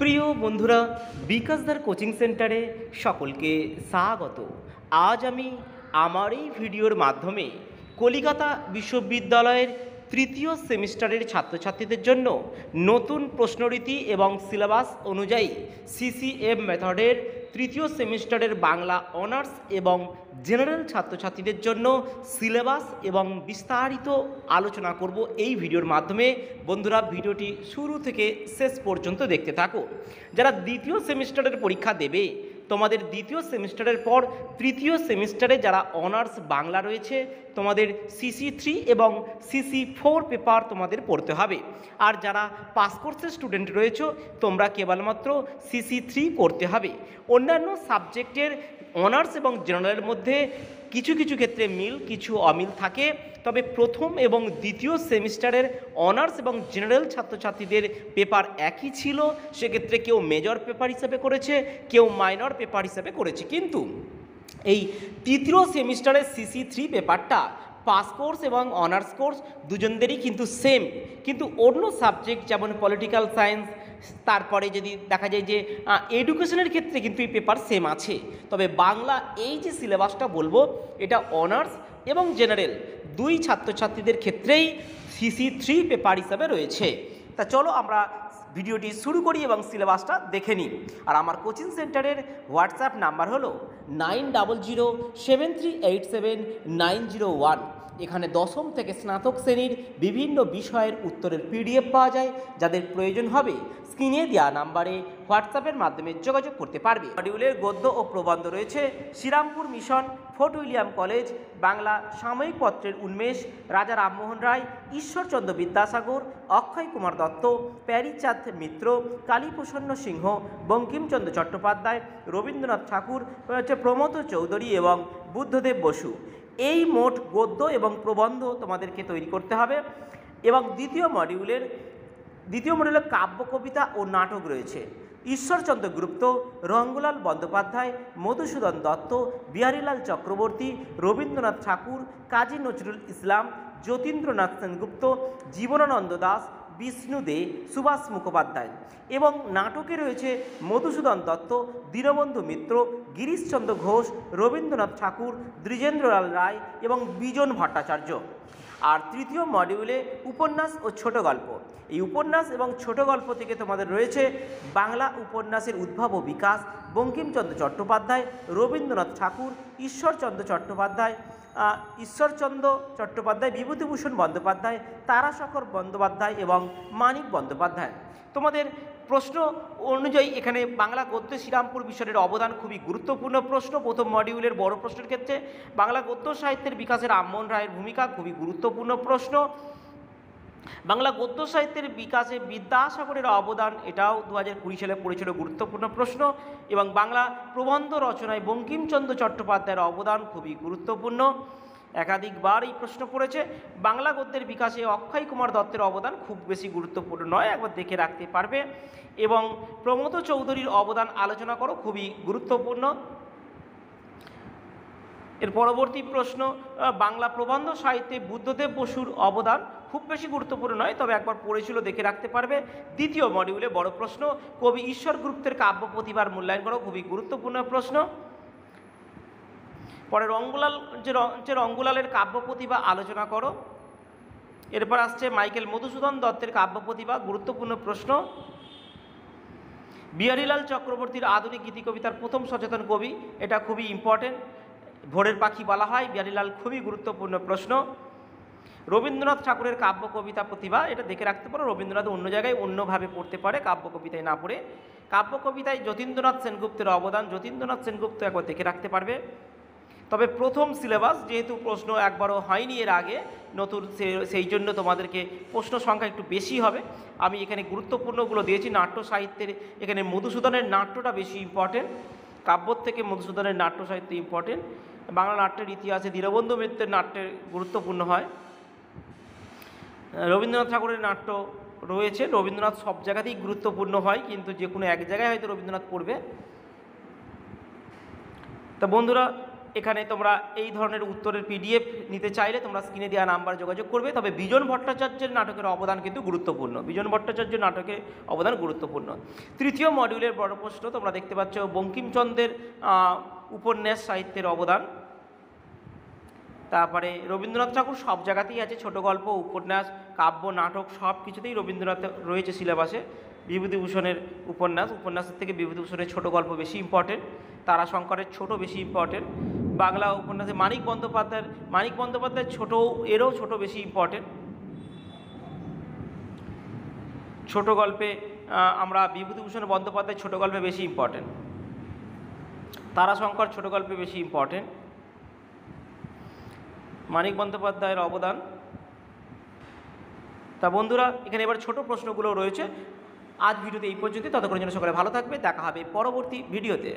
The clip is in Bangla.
প্রিয় বন্ধুরা, বিকাশদার কোচিং সেন্টারে সকলকে স্বাগত। আজ আমি আমার এই ভিডিওর মাধ্যমে কলিকাতা বিশ্ববিদ্যালয়ের তৃতীয় সেমিস্টারের ছাত্রছাত্রীদের জন্য নতুন প্রশ্নরীতি এবং সিলেবাস অনুযায়ী সিসিএম মেথডের তৃতীয় সেমিস্টারের বাংলা অনার্স এবং জেনারেল ছাত্রছাত্রীদের জন্য সিলেবাস এবং বিস্তারিত আলোচনা করব এই ভিডিওর মাধ্যমে। বন্ধুরা, ভিডিওটি শুরু থেকে শেষ পর্যন্ত দেখতে থাকো। যারা দ্বিতীয় সেমিস্টারের পরীক্ষা দেবে, তোমাদের দ্বিতীয় সেমিস্টারের পর তৃতীয় সেমিস্টারে যারা অনার্স বাংলা রয়েছে, তোমাদের সিসি3 এবং সিসি4 পেপার তোমাদের পড়তে হবে। আর যারা পাস কোর্সের স্টুডেন্ট রয়েছে, তোমরা কেবলমাত্র সিসি3 পড়তে হবে। অন্যান্য সাবজেক্টের অনার্স এবং জেনারেলের মধ্যে কিছু কিছু ক্ষেত্রে মিল, কিছু অমিল থাকে। তবে প্রথম এবং দ্বিতীয় সেমিস্টারের অনার্স এবং জেনারেল ছাত্রছাত্রীদের পেপার একই ছিল। সেক্ষেত্রে কেউ মেজর পেপার হিসেবে করেছে, কেউ মাইনর পেপার হিসেবে করেছে। কিন্তু এই তৃতীয় সেমিস্টারের সিসি3 পেপারটা পাস কোর্স এবং অনার্স কোর্স দুজনদেরই কিন্তু সেম, কিন্তু অন্য সাবজেক্ট যেমন পলিটিক্যাল সায়েন্স, তারপরে যদি দেখা যায় যে এডুকেশনের ক্ষেত্রে কিন্তু এই পেপার সেম আছে। তবে বাংলা এই যে সিলেবাসটা বলবো, এটা অনার্স এবং জেনারেল দুই ছাত্রছাত্রীদের ক্ষেত্রেই সিসি3 পেপার হিসাবে রয়েছে। তা চলো আমরা ভিডিওটি শুরু করি এবং সিলেবাসটা দেখে নিই। আর আমার কোচিং সেন্টারের হোয়াটসঅ্যাপ নাম্বার হলো 900773879001। এখানে দশম থেকে স্নাতক শ্রেণীর বিভিন্ন বিষয়ের উত্তরের পিডিএফ পাওয়া যায়। যাদের প্রয়োজন হবে স্ক্রিনে দেওয়া নাম্বারে হোয়াটসঅ্যাপের মাধ্যমে যোগাযোগ করতে পারবে। মডিউলের গদ্য ও প্রবন্ধ রয়েছে Serampore Mission, Fort William College, Bangla সাময়িক পত্রের উন্মেষ, রাজা রামমোহন রায়, ঈশ্বরচন্দ্র বিদ্যাসাগর, অক্ষয় কুমার দত্ত, প্যারীচাঁদ মিত্র, কালীপ্রসন্ন সিংহ, বঙ্কিমচন্দ্র চট্টোপাধ্যায়, রবীন্দ্রনাথ ঠাকুর, প্রমোদ চৌধুরী এবং বুদ্ধদেব বসু। এই মোট গদ্য এবং প্রবন্ধ তোমাদেরকে তৈরি করতে হবে। এবং দ্বিতীয় মডিউলে কাব্য, কবিতা ও নাটক রয়েছে ঈশ্বরচন্দ্র গুপ্ত, রঙ্গলাল বন্দ্যোপাধ্যায়, মধুসূদন দত্ত, বিহারীলাল চক্রবর্তী, রবীন্দ্রনাথ ঠাকুর, কাজী নজরুল ইসলাম, যতীন্দ্রনাথ সেনগুপ্ত, জীবনানন্দ দাস, বিষ্ণু দে, সুভাষ মুখোপাধ্যায়। এবং নাটকে রয়েছে মধুসূদন দত্ত, দীনবন্ধু মিত্র, গিরিশচন্দ্র ঘোষ, রবীন্দ্রনাথ ঠাকুর, দ্বিজেন্দ্রলাল রায় এবং বিজন ভট্টাচার্য। আর তৃতীয় মডিউলে উপন্যাস ও ছোট গল্প। এই উপন্যাস এবং ছোট গল্প থেকে তোমাদের রয়েছে বাংলা উপন্যাসের উদ্ভব ও বিকাশ, বঙ্কিমচন্দ্র চট্টোপাধ্যায়, রবীন্দ্রনাথ ঠাকুর, ঈশ্বরচন্দ্র চট্টোপাধ্যায়, বিভূতিভূষণ বন্দ্যোপাধ্যায়, তারাশেখর বন্দ্যোপাধ্যায় এবং মানিক বন্দ্যোপাধ্যায়। তোমাদের প্রশ্ন অনুযায়ী এখানে বাংলা গদ্য শ্রীরামপুর মিশনের অবদান খুবই গুরুত্বপূর্ণ প্রশ্ন। প্রথম মডিউলের বড় প্রশ্নের ক্ষেত্রে বাংলা গদ্য সাহিত্যের বিকাশে রামমোহন রায়ের ভূমিকা খুবই গুরুত্বপূর্ণ প্রশ্ন। বাংলা গদ্য সাহিত্যের বিকাশে বিদ্যাসাগরের অবদান, এটাও 2020 সালে পড়েছিল, গুরুত্বপূর্ণ প্রশ্ন। এবং বাংলা প্রবন্ধ রচনায় বঙ্কিমচন্দ্র চট্টোপাধ্যায়ের অবদান খুবই গুরুত্বপূর্ণ, একাধিকবার এই প্রশ্ন পড়েছে। বাংলা গদ্যের বিকাশে অক্ষয় কুমার দত্তের অবদান খুব বেশি গুরুত্বপূর্ণ নয়, একবার দেখে রাখতে পারবে। এবং প্রমোদ চৌধুরীর অবদান আলোচনা করো, খুবই গুরুত্বপূর্ণ। এর পরবর্তী প্রশ্ন, বাংলা প্রবন্ধ সাহিত্যে বুদ্ধদেব বসুর অবদান খুব বেশি গুরুত্বপূর্ণ নয়, তবে একবার পড়েছিল, দেখে রাখতে পারবে। দ্বিতীয় মডিউলে বড় প্রশ্ন, কবি ঈশ্বর গুপ্তের কাব্য প্রতিভার মূল্যায়ন করো, খুবই গুরুত্বপূর্ণ প্রশ্ন। পরে রঙ্গলালের কাব্য প্রতিভা আলোচনা করো। এরপর আসছে মাইকেল মধুসূদন দত্তের কাব্য প্রতিভা, গুরুত্বপূর্ণ প্রশ্ন। বিহারীলাল চক্রবর্তীর আধুনিক গীতি কবিতার প্রথম সচেতন কবি, এটা খুবই ইম্পর্টেন্ট, ভোরের পাখি বলা হয় বিহারীলাল, খুবই গুরুত্বপূর্ণ প্রশ্ন। রবীন্দ্রনাথ ঠাকুরের কাব্য কবিতা প্রতিভা, এটা দেখে রাখতে পারো। রবীন্দ্রনাথ অন্য জায়গায় অন্যভাবে পড়তে পারে, কাব্য কবিতায় না পড়ে। কাব্য কবিতায় যতীন্দ্রনাথ সেনগুপ্তের অবদান, যতীন্দ্রনাথ সেনগুপ্ত একবার দেখে রাখতে পারবে। তবে প্রথম সিলেবাস যেহেতু প্রশ্ন একবারও হয়নি এর আগে, নতুন সেই জন্য তোমাদেরকে প্রশ্ন সংখ্যা একটু বেশি হবে। আমি এখানে গুরুত্বপূর্ণগুলো দিয়েছি। নাট্য সাহিত্যের এখানে মধুসূদনের নাট্যটা বেশি ইম্পর্টেন্ট, কাব্যর থেকে মধুসূদনের নাট্য সাহিত্য ইম্পর্টেন্ট। বাংলা নাট্যের ইতিহাসে দীনবন্ধু মিত্রের নাট্যের গুরুত্বপূর্ণ হয়। রবীন্দ্রনাথ ঠাকুরের নাট্য রয়েছে, রবীন্দ্রনাথ সব জায়গাতেই গুরুত্বপূর্ণ হয়, কিন্তু যে কোনো এক জায়গায় হয়তো রবীন্দ্রনাথ পড়বে। তা বন্ধুরা, এখানে তোমরা এই ধরনের উত্তরের পিডিএফ নিতে চাইলে তোমরা স্ক্রিনে দেওয়া নাম্বারে যোগাযোগ করবে। তবে বিজন ভট্টাচার্যের নাটকের অবদান কিন্তু গুরুত্বপূর্ণ, বিজন ভট্টাচার্যের নাটকের অবদান গুরুত্বপূর্ণ। তৃতীয় মডিউলের বড় প্রশ্ন তোমরা দেখতে পাচ্ছ বঙ্কিমচন্দ্রের উপন্যাস সাহিত্যের অবদান। তারপরে রবীন্দ্রনাথ ঠাকুর সব জায়গাতেই আছে, ছোট গল্প, উপন্যাস, কাব্য, নাটক সব কিছুতেই রবীন্দ্রনাথ রয়েছে সিলেবাসে। বিভূতিভূষণের উপন্যাসের থেকে বিভূতিভূষণের ছোট গল্প বেশি ইম্পর্টেন্ট, তারাশঙ্করের ছোট বেশি ইম্পর্টেন্ট। বাংলা উপন্যাসে মানিক বন্দ্যোপাধ্যায়ের ছোট, এরও ছোট বেশি ইম্পর্টেন্ট। ছোট গল্পে আমরা বিভূতিভূষণ বন্দ্যোপাধ্যায়ের ছোট গল্পে বেশি ইম্পর্টেন্ট, তারাশঙ্কর ছোট গল্পে বেশি ইম্পর্টেন্ট, মানিক বন্দ্যোপাধ্যায়ের অবদান। তা বন্ধুরা এখানে এবার ছোট প্রশ্নগুলো রয়েছে। আজ ভিডিওতে এই পর্যন্তই, ততক্ষণের জন্য সকলে ভালো থাকবে, দেখা হবে পরবর্তী ভিডিওতে।